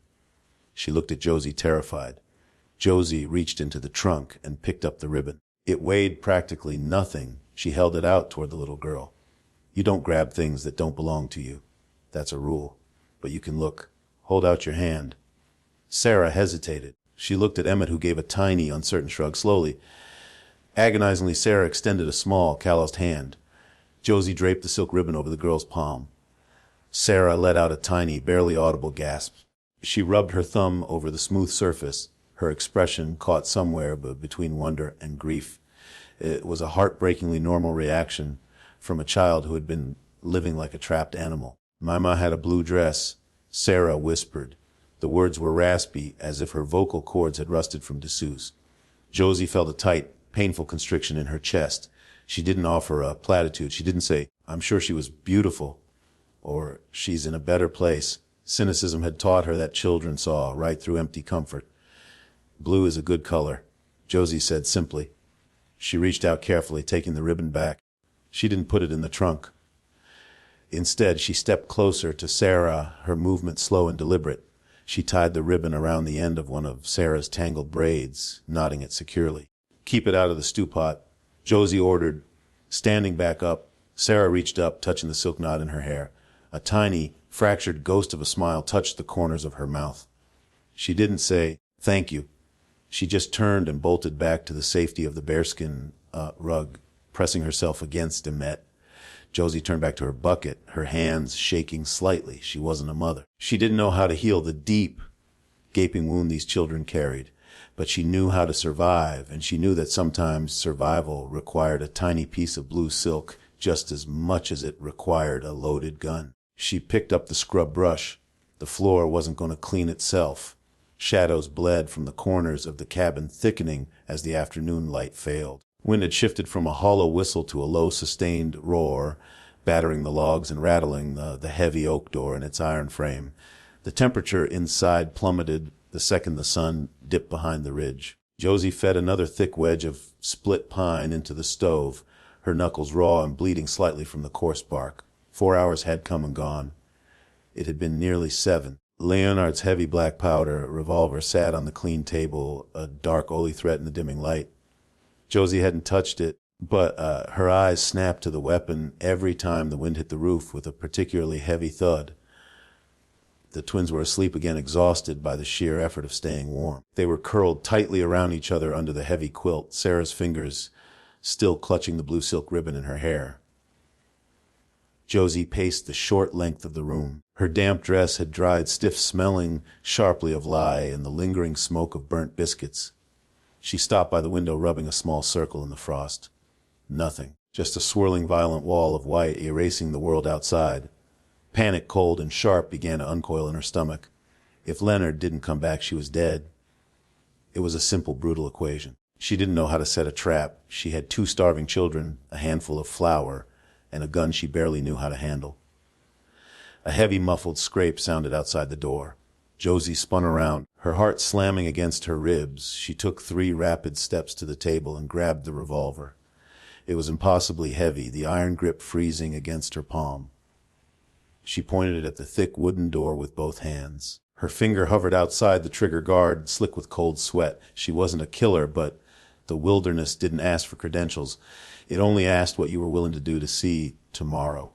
She looked at Josie, terrified. Josie reached into the trunk and picked up the ribbon. It weighed practically nothing. She held it out toward the little girl. "You don't grab things that don't belong to you. That's a rule. But you can look. Hold out your hand." Sarah hesitated. She looked at Emmett, who gave a tiny, uncertain shrug. Slowly, agonizingly, Sarah extended a small, calloused hand. Josie draped the silk ribbon over the girl's palm. Sarah let out a tiny, barely audible gasp. She rubbed her thumb over the smooth surface, her expression caught somewhere between wonder and grief. It was a heartbreakingly normal reaction from a child who had been living like a trapped animal. "Mama had a blue dress," Sarah whispered. The words were raspy, as if her vocal cords had rusted from disuse. Josie felt a tight, painful constriction in her chest. She didn't offer a platitude. She didn't say, "I'm sure she was beautiful," or "she's in a better place." Cynicism had taught her that children saw right through empty comfort. "Blue is a good color," Josie said simply. She reached out carefully, taking the ribbon back. She didn't put it in the trunk. Instead, she stepped closer to Sarah, her movement slow and deliberate. She tied the ribbon around the end of one of Sarah's tangled braids, knotting it securely. "Keep it out of the stew pot," Josie ordered. Standing back up, Sarah reached up, touching the silk knot in her hair. A tiny, fractured ghost of a smile touched the corners of her mouth. She didn't say, "Thank you." She just turned and bolted back to the safety of the bearskin rug, pressing herself against Emmett. Josie turned back to her bucket, her hands shaking slightly. She wasn't a mother. She didn't know how to heal the deep, gaping wound these children carried, but she knew how to survive, and she knew that sometimes survival required a tiny piece of blue silk just as much as it required a loaded gun. She picked up the scrub brush. The floor wasn't going to clean itself. Shadows bled from the corners of the cabin, thickening as the afternoon light failed. Wind had shifted from a hollow whistle to a low, sustained roar, battering the logs and rattling the heavy oak door in its iron frame. The temperature inside plummeted the second the sun dipped behind the ridge. Josie fed another thick wedge of split pine into the stove, her knuckles raw and bleeding slightly from the coarse bark. 4 hours had come and gone. It had been nearly 7. Leonard's heavy black powder revolver sat on the clean table, a dark oily threat in the dimming light. Josie hadn't touched it, but her eyes snapped to the weapon every time the wind hit the roof with a particularly heavy thud. The twins were asleep again, exhausted by the sheer effort of staying warm. They were curled tightly around each other under the heavy quilt, Sarah's fingers still clutching the blue silk ribbon in her hair. Josie paced the short length of the room. Her damp dress had dried stiff, smelling sharply of lye and the lingering smoke of burnt biscuits. She stopped by the window, rubbing a small circle in the frost. Nothing. Just a swirling, violent wall of white erasing the world outside. Panic, cold and sharp, began to uncoil in her stomach. If Leonard didn't come back, she was dead. It was a simple, brutal equation. She didn't know how to set a trap. She had 2 starving children, a handful of flour, and a gun she barely knew how to handle. A heavy, muffled scrape sounded outside the door. Josie spun around, her heart slamming against her ribs. She took 3 rapid steps to the table and grabbed the revolver. It was impossibly heavy, the iron grip freezing against her palm. She pointed it at the thick wooden door with both hands. Her finger hovered outside the trigger guard, slick with cold sweat. She wasn't a killer, but the wilderness didn't ask for credentials. It only asked what you were willing to do to see tomorrow.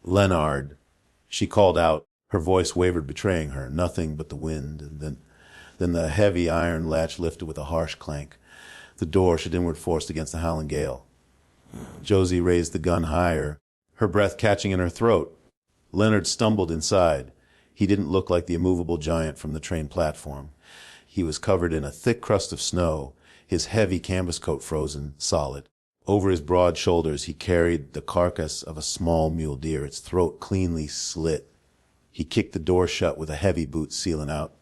Leonard, she called out. Her voice wavered, betraying her. Nothing but the wind. And then the heavy iron latch lifted with a harsh clank. The door should inward forced against the howling gale. Josie raised the gun higher, her breath catching in her throat. Leonard stumbled inside. He didn't look like the immovable giant from the train platform. He was covered in a thick crust of snow, his heavy canvas coat frozen solid. Over his broad shoulders he carried the carcass of a small mule deer, its throat cleanly slit. He kicked the door shut with a heavy boot, sealing out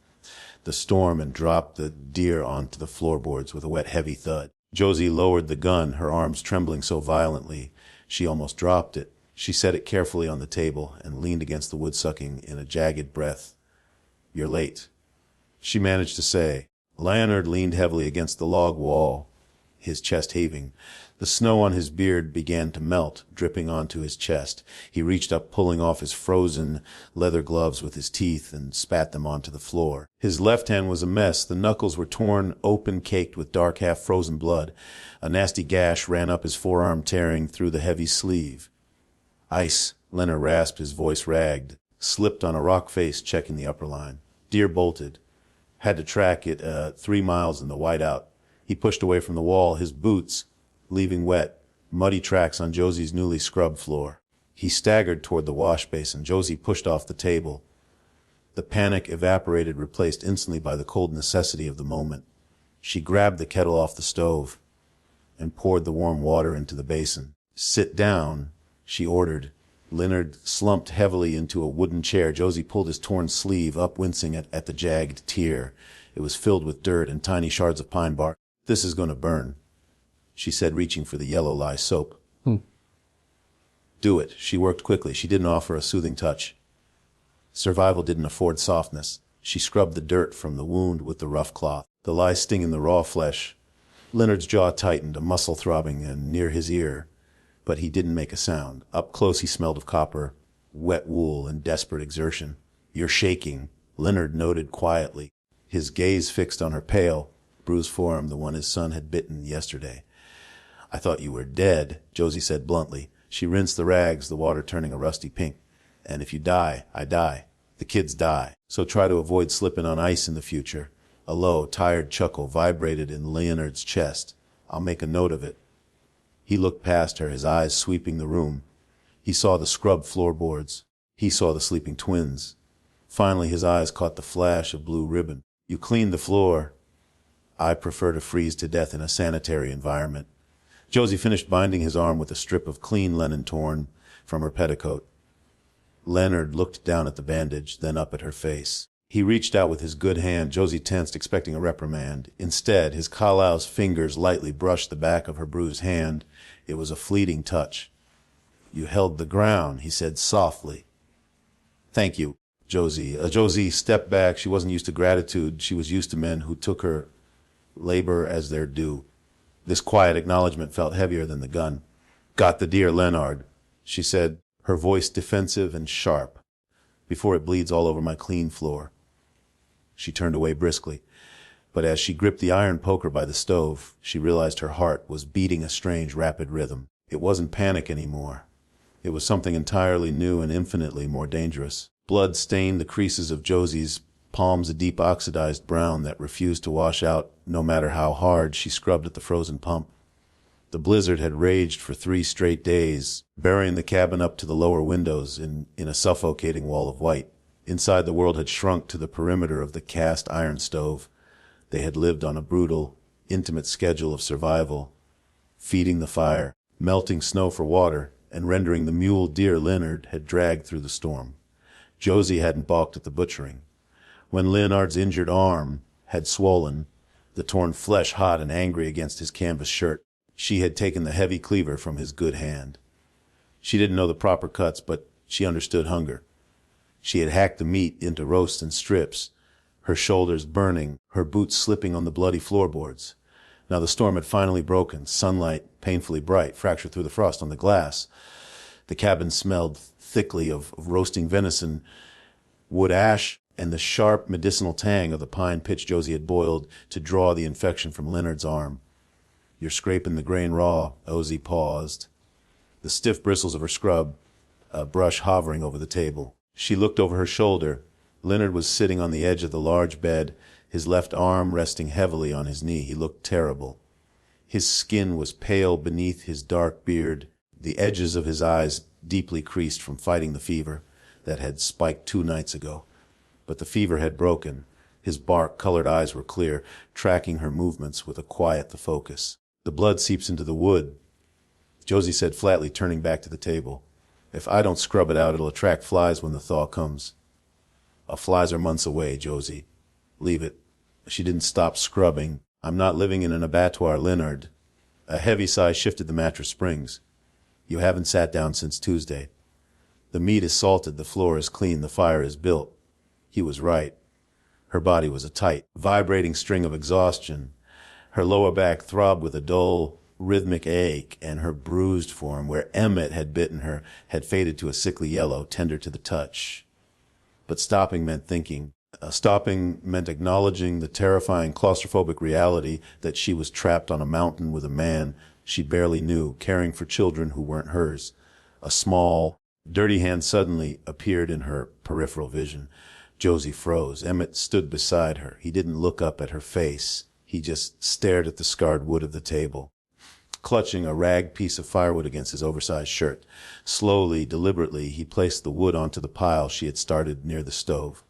the storm, and dropped the deer onto the floorboards with a wet, heavy thud. Josie lowered the gun, her arms trembling so violently she almost dropped it. She set it carefully on the table and leaned against the wood, sucking in a jagged breath. "You're late," she managed to say. Leonard leaned heavily against the log wall, his chest heaving. The snow on his beard began to melt, dripping onto his chest. He reached up, pulling off his frozen leather gloves with his teeth, and spat them onto the floor. His left hand was a mess. The knuckles were torn open, caked with dark, half-frozen blood. A nasty gash ran up his forearm, tearing through the heavy sleeve. "Ice," Leonard rasped, his voice ragged. Slipped on a rock face, checking the upper line. Deer bolted. Had to track it 3 miles in the whiteout. He pushed away from the wall, his boots leaving wet, muddy tracks on Josie's newly scrubbed floor. He staggered toward the wash basin. Josie pushed off the table. The panic evaporated, replaced instantly by the cold necessity of the moment. She grabbed the kettle off the stove and poured the warm water into the basin. "Sit down," she ordered. Leonard slumped heavily into a wooden chair. Josie pulled his torn sleeve up, wincing at the jagged tear. It was filled with dirt and tiny shards of pine bark. "This is going to burn," she said, reaching for the yellow lye soap. "Do it." She worked quickly. She didn't offer a soothing touch. Survival didn't afford softness. She scrubbed the dirt from the wound with the rough cloth. The lye stinging the raw flesh. Leonard's jaw tightened, a muscle throbbing near his ear. But he didn't make a sound. Up close he smelled of copper, wet wool, and desperate exertion. "You're shaking," Leonard noted quietly, his gaze fixed on her pale, bruised forearm, the one his son had bitten yesterday. "I thought you were dead," Josie said bluntly. She rinsed the rags, the water turning a rusty pink. "And if you die, I die. The kids die. So try to avoid slipping on ice in the future." A low, tired chuckle vibrated in Leonard's chest. "I'll make a note of it." He looked past her, his eyes sweeping the room. He saw the scrubbed floorboards. He saw the sleeping twins. Finally, his eyes caught the flash of blue ribbon. "You cleaned the floor." "I prefer to freeze to death in a sanitary environment." Josie finished binding his arm with a strip of clean linen torn from her petticoat. Leonard looked down at the bandage, then up at her face. He reached out with his good hand. Josie tensed, expecting a reprimand. Instead, his Carlisle's fingers lightly brushed the back of her bruised hand. It was a fleeting touch. "You held the ground," he said softly. "Thank you, Josie." Josie stepped back. She wasn't used to gratitude. She was used to men who took her labor as their due. This quiet acknowledgement felt heavier than the gun. "Got the deer, Leonard," she said, her voice defensive and sharp. "Before it bleeds all over my clean floor." She turned away briskly, but as she gripped the iron poker by the stove, she realized her heart was beating a strange, rapid rhythm. It wasn't panic anymore. It was something entirely new and infinitely more dangerous. Blood stained the creases of Josie's palms, a deep oxidized brown that refused to wash out no matter how hard she scrubbed at the frozen pump. The blizzard had raged for 3 straight days, burying the cabin up to the lower windows in a suffocating wall of white. Inside, the world had shrunk to the perimeter of the cast iron stove. They had lived on a brutal, intimate schedule of survival, feeding the fire, melting snow for water, and rendering the mule deer Leonard had dragged through the storm. Josie hadn't balked at the butchering. When Leonard's injured arm had swollen, the torn flesh hot and angry against his canvas shirt, she had taken the heavy cleaver from his good hand. She didn't know the proper cuts, but she understood hunger. She had hacked the meat into roasts and strips, her shoulders burning, her boots slipping on the bloody floorboards. Now the storm had finally broken, sunlight painfully bright, fractured through the frost on the glass. The cabin smelled thickly of roasting venison, wood ash, and the sharp medicinal tang of the pine pitch Josie had boiled to draw the infection from Leonard's arm. "You're scraping the grain raw." Josie paused, the stiff bristles of her scrub brush hovering over the table. She looked over her shoulder. Leonard was sitting on the edge of the large bed, his left arm resting heavily on his knee. He looked terrible. His skin was pale beneath his dark beard, the edges of his eyes deeply creased from fighting the fever that had spiked 2 nights ago. But the fever had broken. His bark-colored eyes were clear, tracking her movements with a quiet the focus. "The blood seeps into the wood," Josie said flatly, turning back to the table. "If I don't scrub it out, it'll attract flies when the thaw comes." Flies are months away, Josie. Leave it." She didn't stop scrubbing. "I'm not living in an abattoir, Leonard." A heavy sigh shifted the mattress springs. "You haven't sat down since Tuesday. The meat is salted, the floor is clean, the fire is built." He was right. Her body was a tight, vibrating string of exhaustion. Her lower back throbbed with a dull, rhythmic ache, and her bruised form, where Emmett had bitten her, had faded to a sickly yellow, tender to the touch. But stopping meant thinking. Stopping meant acknowledging the terrifying claustrophobic reality that she was trapped on a mountain with a man she barely knew, caring for children who weren't hers. A small, dirty hand suddenly appeared in her peripheral vision. Josie froze. Emmett stood beside her. He didn't look up at her face. He just stared at the scarred wood of the table, clutching a rag piece of firewood against his oversized shirt. Slowly, deliberately, he placed the wood onto the pile she had started near the stove.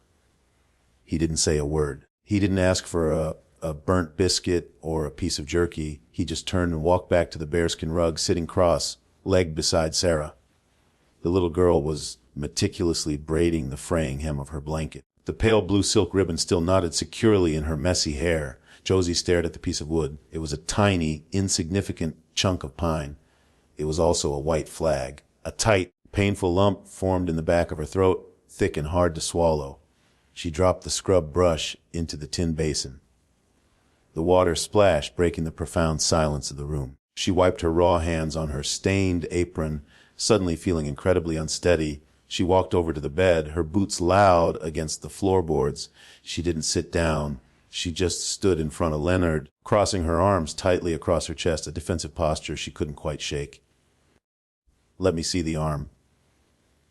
He didn't say a word. He didn't ask for a burnt biscuit or a piece of jerky. He just turned and walked back to the bearskin rug, sitting cross-legged beside Sarah. The little girl was meticulously braiding the fraying hem of her blanket. The pale blue silk ribbon still knotted securely in her messy hair. Josie stared at the piece of wood. It was a tiny, insignificant chunk of pine. It was also a white flag. A tight, painful lump formed in the back of her throat, thick and hard to swallow. She dropped the scrub brush into the tin basin. The water splashed, breaking the profound silence of the room. She wiped her raw hands on her stained apron, suddenly feeling incredibly unsteady. She walked over to the bed, her boots loud against the floorboards. She didn't sit down. She just stood in front of Leonard, crossing her arms tightly across her chest, a defensive posture she couldn't quite shake. "Let me see the arm,"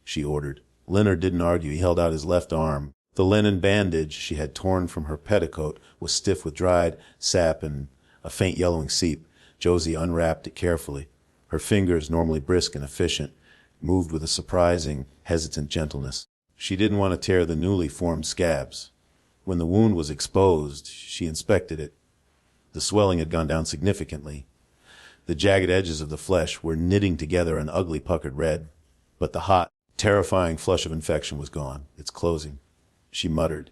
she ordered. Leonard didn't argue. He held out his left arm. The linen bandage she had torn from her petticoat was stiff with dried sap and a faint yellowing seep. Josie unwrapped it carefully. Her fingers, normally brisk and efficient, moved with a surprising, hesitant gentleness. She didn't want to tear the newly formed scabs. When the wound was exposed, she inspected it. The swelling had gone down significantly. The jagged edges of the flesh were knitting together an ugly puckered red, but the hot, terrifying flush of infection was gone. "It's closing," she muttered.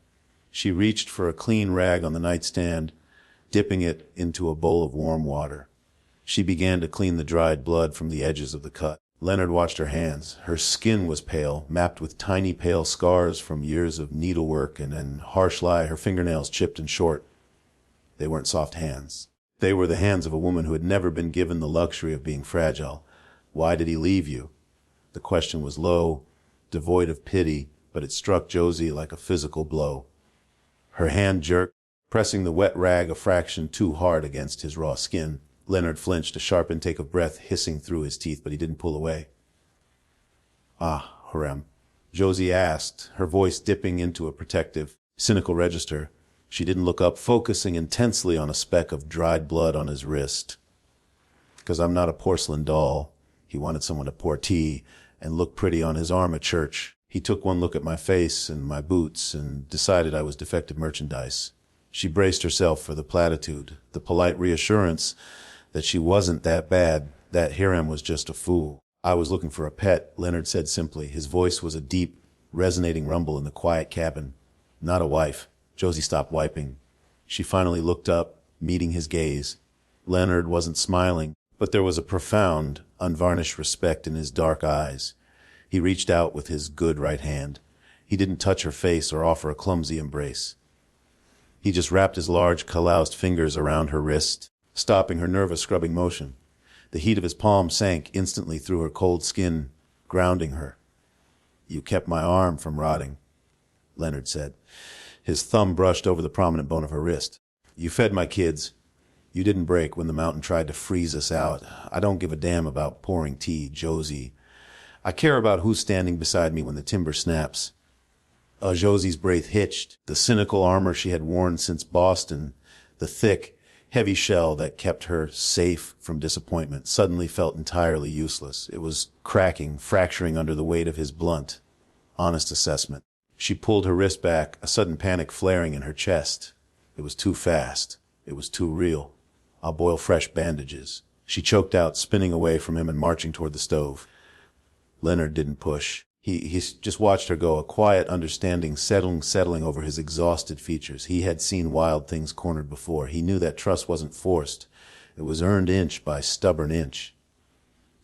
She reached for a clean rag on the nightstand, dipping it into a bowl of warm water. She began to clean the dried blood from the edges of the cut. Leonard watched her hands. Her skin was pale, mapped with tiny pale scars from years of needlework and harsh lie, her fingernails chipped and short. They weren't soft hands. They were the hands of a woman who had never been given the luxury of being fragile. "Why did he leave you?" The question was low, devoid of pity, but it struck Josie like a physical blow. Her hand jerked, pressing the wet rag a fraction too hard against his raw skin. Leonard flinched, a sharp intake of breath hissing through his teeth, but he didn't pull away. "Ah, Harem," Josie asked, her voice dipping into a protective, cynical register. She didn't look up, focusing intensely on a speck of dried blood on his wrist. "Because I'm not a porcelain doll." He wanted someone to pour tea and look pretty on his arm at church. He took one look at my face and my boots and decided I was defective merchandise. She braced herself for the platitude, the polite reassurance that she wasn't that bad, that Hiram was just a fool. "I was looking for a pet," Leonard said simply. His voice was a deep, resonating rumble in the quiet cabin. "Not a wife." Josie stopped wiping. She finally looked up, meeting his gaze. Leonard wasn't smiling, but there was a profound, unvarnished respect in his dark eyes. He reached out with his good right hand. He didn't touch her face or offer a clumsy embrace. He just wrapped his large, calloused fingers around her wrist, stopping her nervous scrubbing motion. The heat of his palm sank instantly through her cold skin, grounding her. "You kept my arm from rotting," Leonard said. His thumb brushed over the prominent bone of her wrist. "You fed my kids. You didn't break when the mountain tried to freeze us out. I don't give a damn about pouring tea, Josie. I care about who's standing beside me when the timber snaps." Josie's breath hitched. The cynical armor she had worn since Boston, the thick, heavy shell that kept her safe from disappointment, suddenly felt entirely useless. It was cracking, fracturing under the weight of his blunt, honest assessment. She pulled her wrist back, a sudden panic flaring in her chest. It was too fast. It was too real. "I'll boil fresh bandages," she choked out, spinning away from him and marching toward the stove. Leonard didn't push. He just watched her go, a quiet understanding settling over his exhausted features. He had seen wild things cornered before. He knew that trust wasn't forced. It was earned inch by stubborn inch.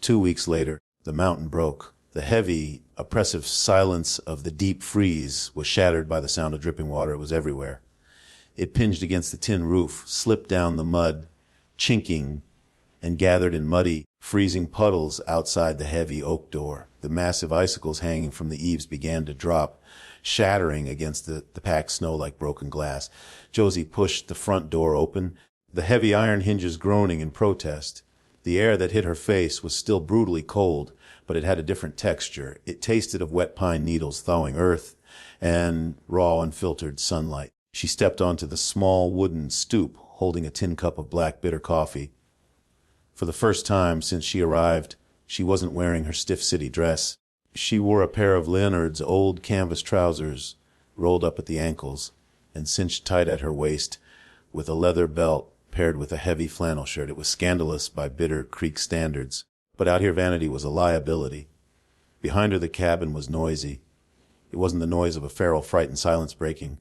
2 weeks later, the mountain broke. The heavy, oppressive silence of the deep freeze was shattered by the sound of dripping water. It was everywhere. It pinged against the tin roof, slipped down the mud, chinking, and gathered in muddy, freezing puddles outside the heavy oak door. The massive icicles hanging from the eaves began to drop, shattering against the packed snow like broken glass. Josie pushed the front door open, the heavy iron hinges groaning in protest. The air that hit her face was still brutally cold, but it had a different texture. It tasted of wet pine needles thawing earth and raw, unfiltered sunlight. She stepped onto the small wooden stoop, holding a tin cup of black bitter coffee. For the first time since she arrived, she wasn't wearing her stiff city dress. She wore a pair of Leonard's old canvas trousers, rolled up at the ankles and cinched tight at her waist, with a leather belt paired with a heavy flannel shirt. It was scandalous by Bitter Creek standards, but out here vanity was a liability. Behind her the cabin was noisy. It wasn't the noise of a feral, frightened silence breaking.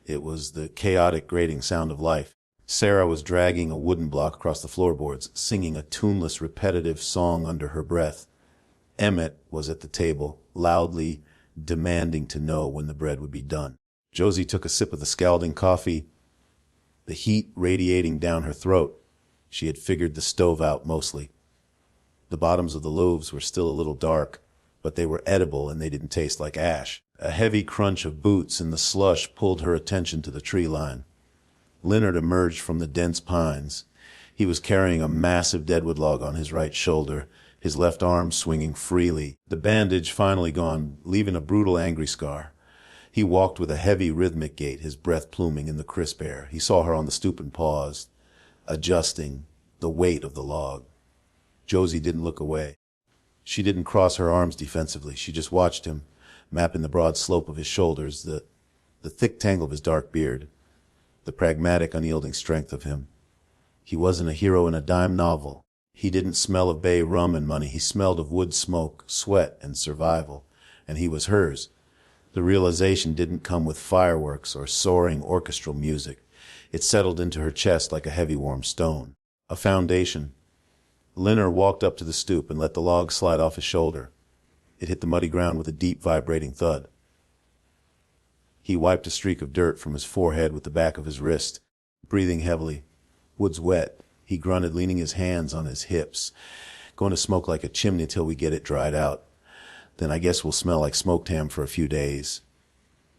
It was the chaotic, grating sound of life. Sarah was dragging a wooden block across the floorboards, singing a tuneless, repetitive song under her breath. Emmett was at the table, loudly demanding to know when the bread would be done. Josie took a sip of the scalding coffee, the heat radiating down her throat. She had figured the stove out mostly. The bottoms of the loaves were still a little dark, but they were edible and they didn't taste like ash. A heavy crunch of boots in the slush pulled her attention to the tree line. Leonard emerged from the dense pines. He was carrying a massive deadwood log on his right shoulder, his left arm swinging freely, the bandage finally gone, leaving a brutal, angry scar. He walked with a heavy, rhythmic gait, his breath pluming in the crisp air. He saw her on the stoop and paused, adjusting the weight of the log. Josie didn't look away. She didn't cross her arms defensively. She just watched him, mapping the broad slope of his shoulders, the thick tangle of his dark beard, the pragmatic, unyielding strength of him. He wasn't a hero in a dime novel. He didn't smell of bay rum and money. He smelled of wood smoke, sweat, and survival. And he was hers. The realization didn't come with fireworks or soaring orchestral music. It settled into her chest like a heavy, warm stone. A foundation. Leonard walked up to the stoop and let the log slide off his shoulder. It hit the muddy ground with a deep, vibrating thud. He wiped a streak of dirt from his forehead with the back of his wrist, breathing heavily. "Wood's wet," he grunted, leaning his hands on his hips. "Going to smoke like a chimney till we get it dried out. Then I guess we'll smell like smoked ham for a few days."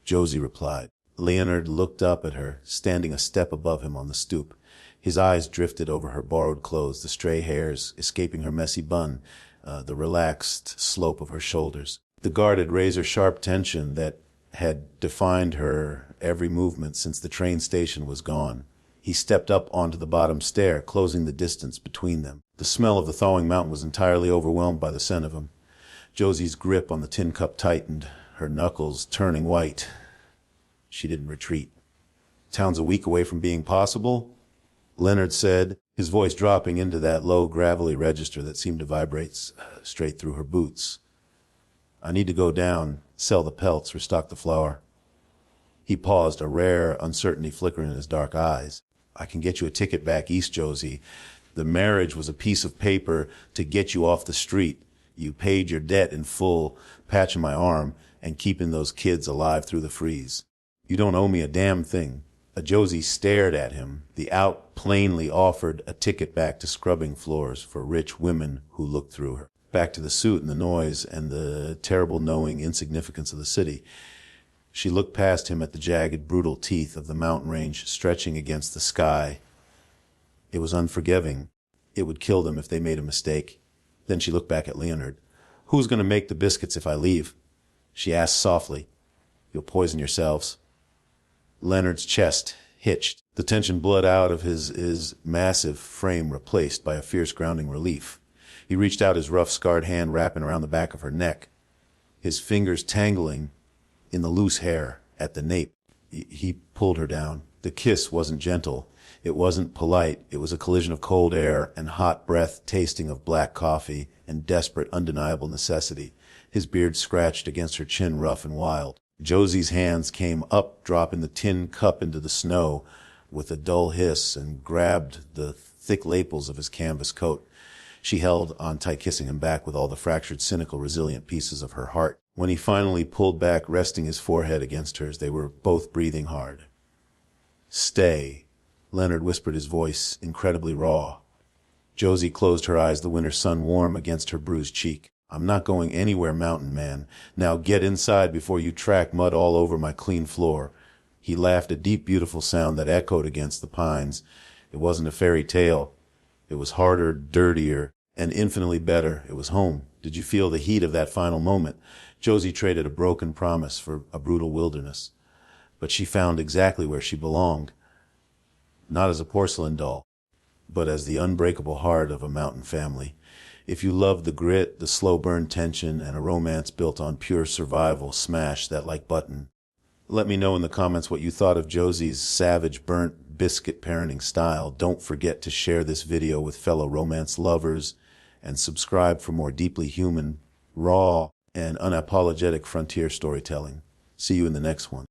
Josie replied. Leonard looked up at her, standing a step above him on the stoop. His eyes drifted over her borrowed clothes, the stray hairs escaping her messy bun, the relaxed slope of her shoulders, the guarded, razor-sharp tension that had defined her every movement since the train station was gone. He stepped up onto the bottom stair, closing the distance between them. The smell of the thawing mountain was entirely overwhelmed by the scent of him. Josie's grip on the tin cup tightened, her knuckles turning white. She didn't retreat. "Town's a week away from being possible," Leonard said, his voice dropping into that low, gravelly register that seemed to vibrate straight through her boots. "I need to go down, sell the pelts, restock the flour." He paused, a rare uncertainty flickering in his dark eyes. "I can get you a ticket back east, Josie. The marriage was a piece of paper to get you off the street. You paid your debt in full, patching my arm, and keeping those kids alive through the freeze. You don't owe me a damn thing. Josie stared at him. The out plainly offered a ticket back to scrubbing floors for rich women who looked through her. Back to the suit and the noise and the terrible knowing insignificance of the city. She looked past him at the jagged, brutal teeth of the mountain range stretching against the sky. It was unforgiving. It would kill them if they made a mistake. Then she looked back at Leonard. "Who's going to make the biscuits if I leave?" she asked softly. "You'll poison yourselves." Leonard's chest hitched, the tension bled out of his massive frame replaced by a fierce grounding relief. He reached out his rough, scarred hand wrapping around the back of her neck, his fingers tangling in the loose hair at the nape. He pulled her down. The kiss wasn't gentle. It wasn't polite. It was a collision of cold air and hot breath tasting of black coffee and desperate, undeniable necessity. His beard scratched against her chin, rough and wild. Josie's hands came up, dropping the tin cup into the snow with a dull hiss, and grabbed the thick lapels of his canvas coat. She held on tight, kissing him back with all the fractured, cynical, resilient pieces of her heart. When he finally pulled back, resting his forehead against hers, they were both breathing hard. "Stay," Leonard whispered, his voice incredibly raw. Josie closed her eyes, the winter sun warm against her bruised cheek. "I'm not going anywhere, mountain man. Now get inside before you track mud all over my clean floor." He laughed, a deep, beautiful sound that echoed against the pines. It wasn't a fairy tale. It was harder, dirtier, and infinitely better. It was home. Did you feel the heat of that final moment? Josie traded a broken promise for a brutal wilderness. But she found exactly where she belonged. Not as a porcelain doll, but as the unbreakable heart of a mountain family. If you love the grit, the slow burn tension, and a romance built on pure survival, smash that like button. Let me know in the comments what you thought of Josie's savage, burnt biscuit parenting style. Don't forget to share this video with fellow romance lovers and subscribe for more deeply human, raw, and unapologetic frontier storytelling. See you in the next one.